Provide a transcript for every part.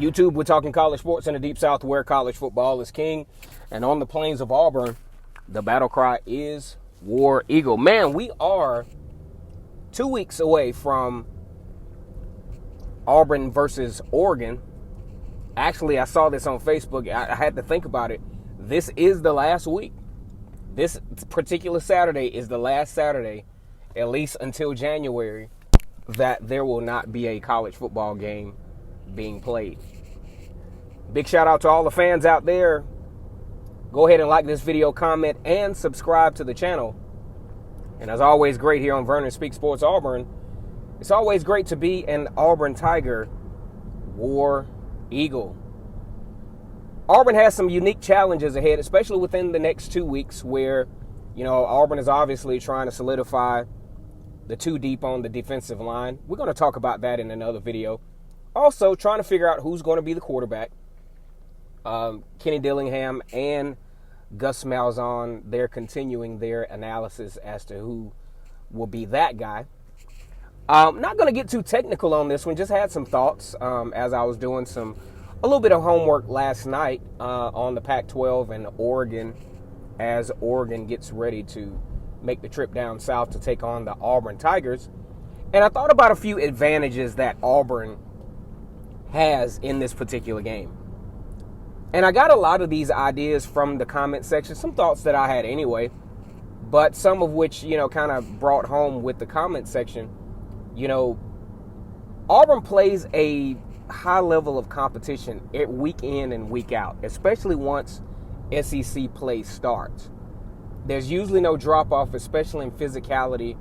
YouTube, we're talking college sports in the Deep South where college football is king. And on the plains of Auburn, the battle cry is War Eagle. Man, we are 2 weeks away from Auburn versus Oregon. Actually, I saw this on Facebook. I had to think about it. This is the last week. This particular Saturday is the last Saturday, at least until January, that there will not be a college football game being played. Big shout out to all the fans out there. Go ahead and like this video, comment, and subscribe to the channel. And as always, great here on Vernon Speaks Sports Auburn. It's always great to be an Auburn Tiger, War Eagle. Auburn has some unique challenges ahead, especially within the next 2 weeks where, Auburn is obviously trying to solidify the two deep on the defensive line. We're going to talk about that in another video. Also, trying to figure out who's going to be the quarterback. Kenny Dillingham and Gus Malzahn, they're continuing their analysis as to who will be that guy. Not going to get too technical on this one. Just had some thoughts as I was doing a little bit of homework last night on the Pac-12 and Oregon as Oregon gets ready to make the trip down south to take on the Auburn Tigers. And I thought about a few advantages that Auburn has in this particular game. And I got a lot of these ideas from the comment section, some thoughts that I had anyway, but some of which, kind of brought home with the comment section. Auburn plays a high level of competition week in and week out, especially once SEC play starts. There's usually no drop-off, especially in physicality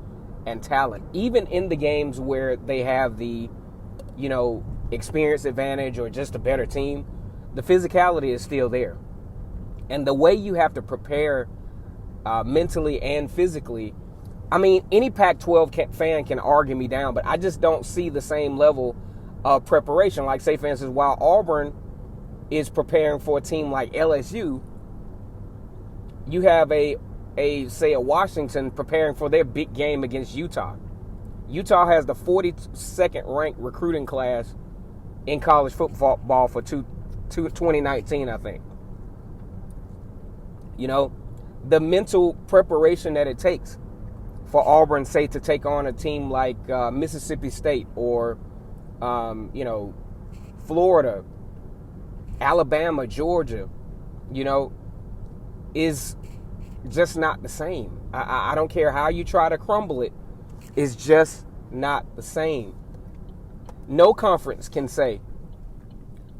and talent. Even in the games where they have the, experience advantage or just a better team, the physicality is still there. And the way you have to prepare mentally and physically, any Pac-12 fan can argue me down, but I just don't see the same level of preparation. Like, say, for instance, while Auburn is preparing for a team like LSU, you have a Washington preparing for their big game against Utah. Utah has the 42nd ranked recruiting class in college football for 2019, I think. The mental preparation that it takes for Auburn, say, to take on a team like Mississippi State or, Florida, Alabama, Georgia, is just not the same. I don't care how you try to crumble it. It's just not the same. No conference can say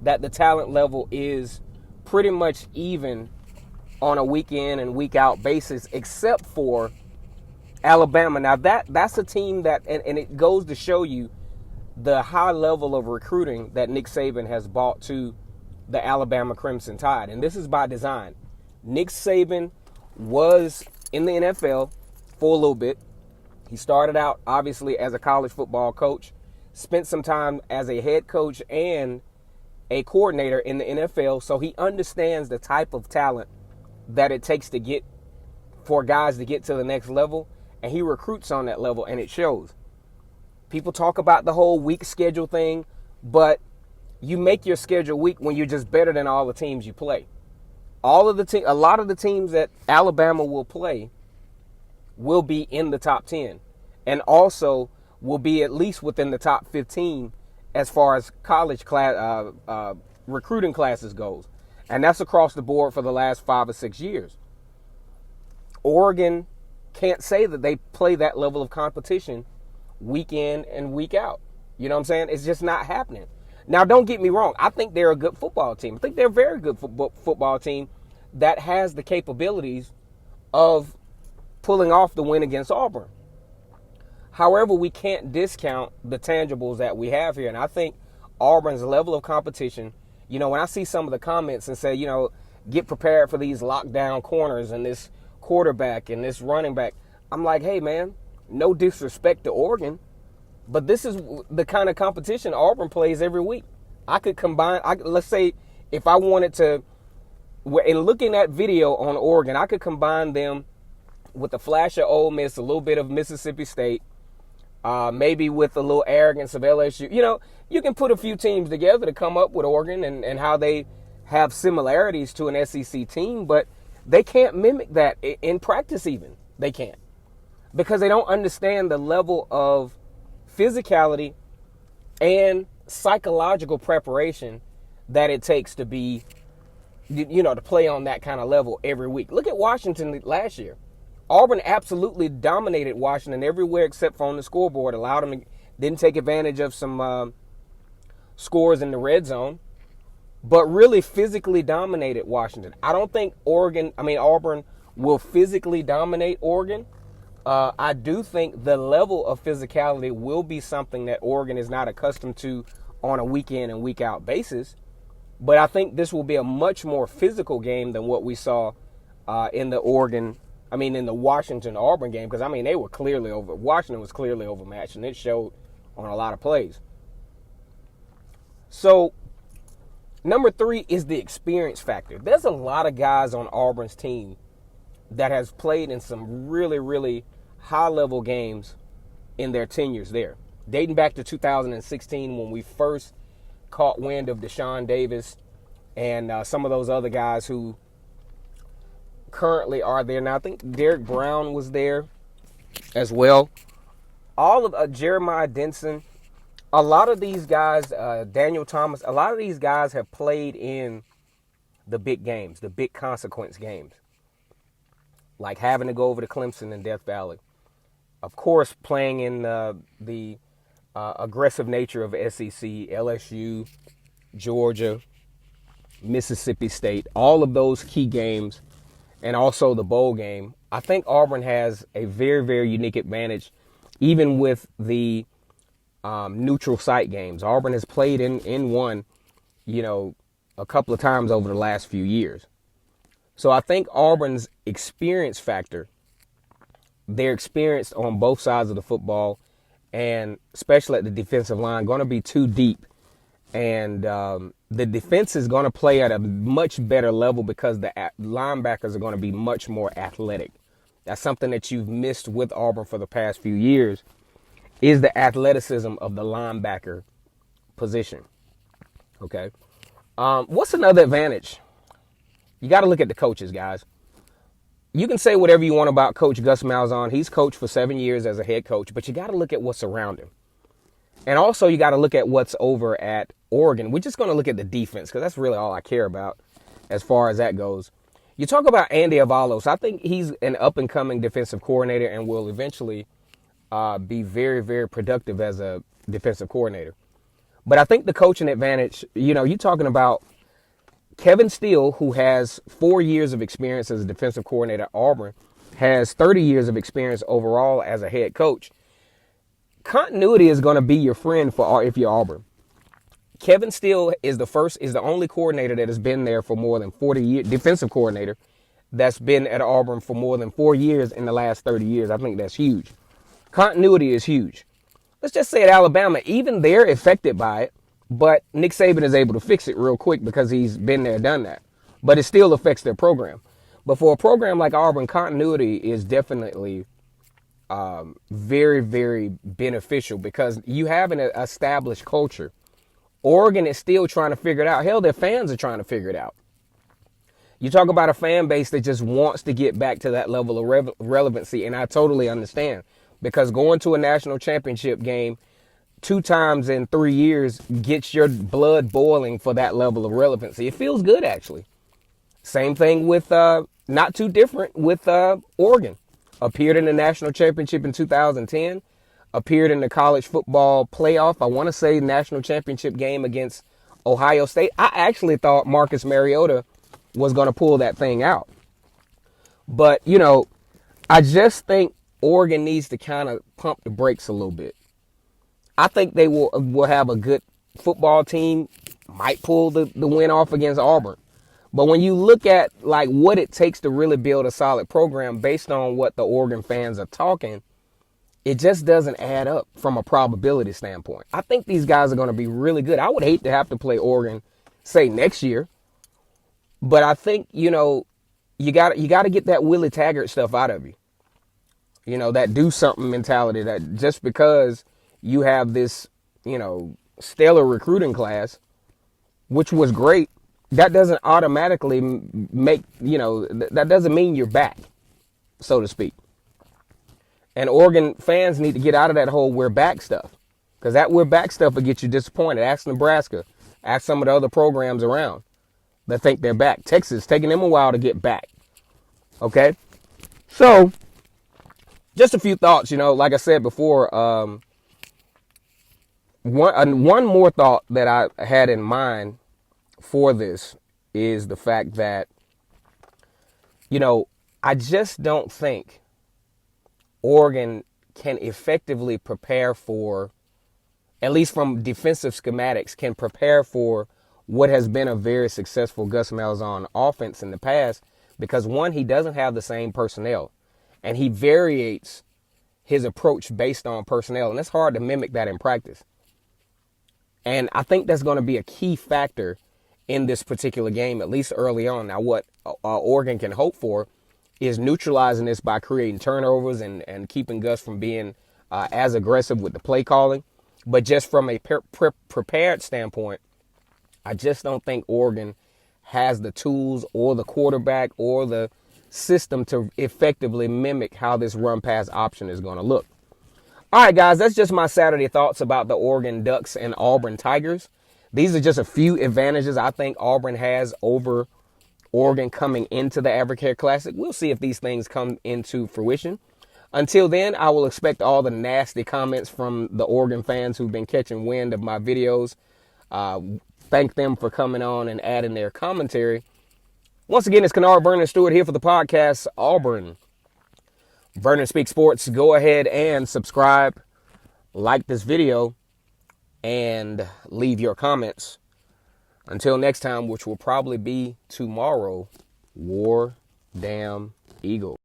that the talent level is pretty much even on a week in and week out basis, except for Alabama. Now that's a team that, and it goes to show you the high level of recruiting that Nick Saban has brought to the Alabama Crimson Tide. And this is by design. Nick Saban was in the NFL for a little bit. He started out, obviously, as a college football coach, spent some time as a head coach and a coordinator in the NFL, so he understands the type of talent that it takes to get for guys to get to the next level, and he recruits on that level, and it shows. People talk about the whole week schedule thing, but you make your schedule weak when you're just better than all the teams you play. A lot of the teams that Alabama will play will be in the top 10, and also will be at least within the top 15 as far as college class recruiting classes goes. And that's across the board for the last 5 or 6 years. Oregon can't say that they play that level of competition week in and week out. You know what I'm saying? It's just not happening. Now, don't get me wrong. I think they're a good football team. I think they're a very good football team that has the capabilities of pulling off the win against Auburn. However, we can't discount the tangibles that we have here. And I think Auburn's level of competition, when I see some of the comments and say, get prepared for these lockdown corners and this quarterback and this running back, I'm like, hey, man, no disrespect to Oregon, but this is the kind of competition Auburn plays every week. I could combine, let's say, if I wanted to, in looking at video on Oregon, I could combine them with a flash of Ole Miss, a little bit of Mississippi State, maybe with the little arrogance of LSU. You can put a few teams together to come up with Oregon and how they have similarities to an SEC team, but they can't mimic that in practice even. They can't. Because they don't understand the level of physicality and psychological preparation that it takes to be, to play on that kind of level every week. Look at Washington last year. Auburn absolutely dominated Washington everywhere except for on the scoreboard. Didn't take advantage of some scores in the red zone, but really physically dominated Washington. I don't think Auburn will physically dominate Oregon. I do think the level of physicality will be something that Oregon is not accustomed to on a week in and week out basis. But I think this will be a much more physical game than what we saw in the Washington-Auburn game. Because, they were clearly Washington was clearly overmatched, and it showed on a lot of plays. So, number 3 is the experience factor. There's a lot of guys on Auburn's team that has played in some really, really high-level games in their tenures there. Dating back to 2016 when we first caught wind of Deshaun Davis and some of those other guys who currently are there. Now, I think Derek Brown was there as well. All of Jeremiah Denson, a lot of these guys, Daniel Thomas, a lot of these guys have played in the big games, the big consequence games. Like having to go over to Clemson and Death Valley. Of course, playing in the aggressive nature of SEC, LSU, Georgia, Mississippi State, all of those key games, and also the bowl game. I think Auburn has a very, very unique advantage, even with the neutral site games. Auburn has played in one, a couple of times over the last few years. So I think Auburn's experience factor, they're experienced on both sides of the football, and especially at the defensive line, going to be too deep. And the defense is going to play at a much better level because the linebackers are going to be much more athletic. That's something that you've missed with Auburn for the past few years, is the athleticism of the linebacker position. Okay. What's another advantage? You got to look at the coaches, guys. You can say whatever you want about Coach Gus Malzahn. He's coached for 7 years as a head coach, but you got to look at what's around him. And also you got to look at what's over at Oregon. We're just going to look at the defense because that's really all I care about as far as that goes. You talk about Andy Avalos. I think he's an up-and-coming defensive coordinator and will eventually be very, very productive as a defensive coordinator. But I think the coaching advantage, you're talking about Kevin Steele, who has 4 years of experience as a defensive coordinator at Auburn, has 30 years of experience overall as a head coach. Continuity is going to be your friend if you're Auburn. Kevin Steele is the only coordinator that has been there for more than 40 years, defensive coordinator that's been at Auburn for more than 4 years in the last 30 years. I think that's huge. Continuity is huge. Let's just say at Alabama, even they're affected by it. But Nick Saban is able to fix it real quick because he's been there, done that. But it still affects their program. But for a program like Auburn, continuity is definitely very, very beneficial because you have an established culture. Oregon is still trying to figure it out. Hell, their fans are trying to figure it out. You talk about a fan base that just wants to get back to that level of relevancy, and I totally understand. Because going to a national championship game 2 times in 3 years gets your blood boiling for that level of relevancy. It feels good, actually. Same thing with, not too different with Oregon. Appeared in the national championship in 2010. Appeared in the college football playoff. I want to say national championship game against Ohio State. I actually thought Marcus Mariota was going to pull that thing out. But, I just think Oregon needs to kind of pump the brakes a little bit. I think they will have a good football team, might pull the win off against Auburn. But when you look at what it takes to really build a solid program based on what the Oregon fans are talking, it just doesn't add up from a probability standpoint. I think these guys are going to be really good. I would hate to have to play Oregon, say, next year. But I think, you got to get that Willie Taggart stuff out of you. that do something mentality, that just because you have this, stellar recruiting class, which was great, that doesn't automatically make, that doesn't mean you're back, so to speak. And Oregon fans need to get out of that whole we're back stuff, because that we're back stuff will get you disappointed. Ask Nebraska. Ask some of the other programs around that think they're back. Texas, taking them a while to get back. Okay? So, just a few thoughts, like I said before, one more thought that I had in mind for this is the fact that, I just don't think Oregon can effectively prepare for, at least from defensive schematics, can prepare for what has been a very successful Gus Malzahn offense in the past, because one, he doesn't have the same personnel, and he varies his approach based on personnel, and it's hard to mimic that in practice. And I think that's going to be a key factor in this particular game, at least early on. Now, what Oregon can hope for is neutralizing this by creating turnovers and keeping Gus from being as aggressive with the play calling. But just from a prepared standpoint, I just don't think Oregon has the tools or the quarterback or the system to effectively mimic how this run pass option is going to look. All right, guys, that's just my Saturday thoughts about the Oregon Ducks and Auburn Tigers. These are just a few advantages I think Auburn has over Oregon coming into the Advocare Classic. We'll see if these things come into fruition. Until then, I will expect all the nasty comments from the Oregon fans who've been catching wind of my videos. Thank them for coming on and adding their commentary. Once again, it's Kennard Vernon Stewart here for the podcast Auburn. Vernon Speaks Sports. Go ahead and subscribe, like this video, and leave your comments. Until next time, which will probably be tomorrow, War Damn Eagle.